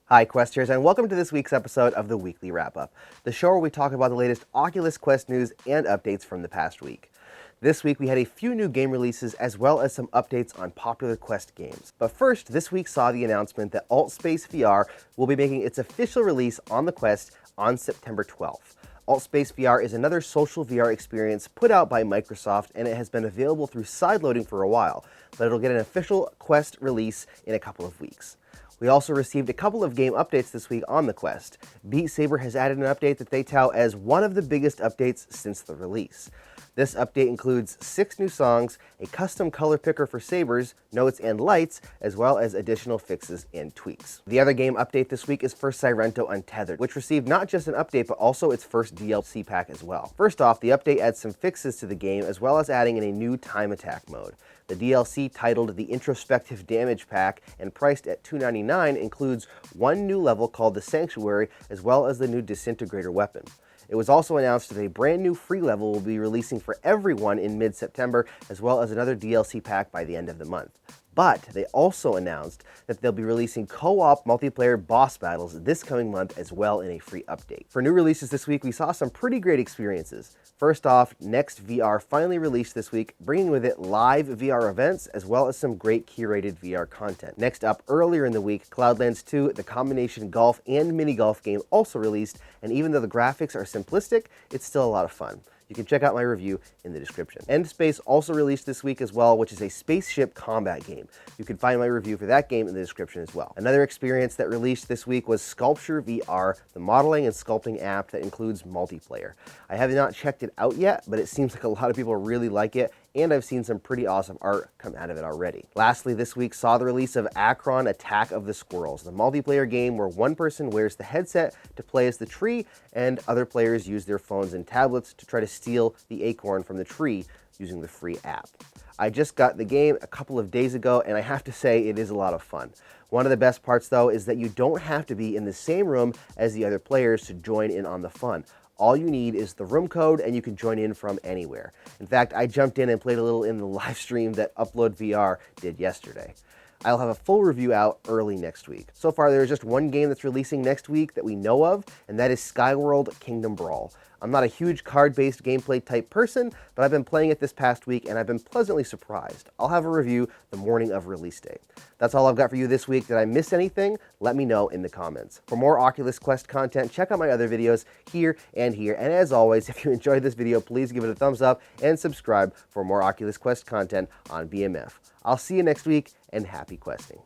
Hi Questers, and welcome to this week's episode of the Weekly Wrap-Up, the show where we talk about the latest Oculus Quest news and updates from the past week. This week we had a few new game releases as well as some updates on popular Quest games. But first, this week saw the announcement that Altspacevr will be making its official release on the Quest on September 12th. Altspacevr is another social VR experience put out by Microsoft, and it has been available through sideloading for a while, but it'll get an official Quest release in a couple of weeks. We also received a couple of game updates this week on the Quest. Beat Saber has added an update that they tout as one of the biggest updates since the release. This update includes 6 new songs, a custom color picker for sabers, notes, and lights, as well as additional fixes and tweaks. The other game update this week is for Sairento Untethered, which received not just an update, but also its first DLC pack as well. First off, the update adds some fixes to the game, as well as adding in a new time attack mode. The DLC, titled the Introspective Damage Pack and priced at $2.99, includes one new level called the Sanctuary, as well as the new Disintegrator weapon. It was also announced that a brand new free level will be releasing for everyone in mid-September, as well as another DLC pack by the end of the month. But they also announced that they'll be releasing co-op multiplayer boss battles this coming month as well in a free update. For new releases this week, we saw some pretty great experiences. First off, Next VR finally released this week, bringing with it live VR events as well as some great curated VR content. Next up, earlier in the week, Cloudlands 2, the combination golf and mini golf game, also released, and even though the graphics are simplistic, it's still a lot of fun. You can check out my review in the description. Endspace also released this week as well, which is a spaceship combat game. You can find my review for that game in the description as well. Another experience that released this week was Sculpture VR, the modeling and sculpting app that includes multiplayer. I have not checked it out yet, but it seems like a lot of people really like it, and I've seen some pretty awesome art come out of it already. Lastly, this week saw the release of Akron Attack of the Squirrels, the multiplayer game where one person wears the headset to play as the tree, and other players use their phones and tablets to try to steal the acorn from the tree using the free app. I just got the game a couple of days ago, and I have to say it is a lot of fun. One of the best parts, though, is that you don't have to be in the same room as the other players to join in on the fun. All you need is the room code, and you can join in from anywhere. In fact, I jumped in and played a little in the live stream that Upload VR did yesterday. I'll have a full review out early next week. So far, there is just one game that's releasing next week that we know of, and that is Skyworld Kingdom Brawl. I'm not a huge card-based gameplay type person, but I've been playing it this past week, and I've been pleasantly surprised. I'll have a review the morning of release date. That's all I've got for you this week. Did I miss anything? Let me know in the comments. For more Oculus Quest content, check out my other videos here and here. And as always, if you enjoyed this video, please give it a thumbs up and subscribe for more Oculus Quest content on BMF. I'll see you next week, and happy questing.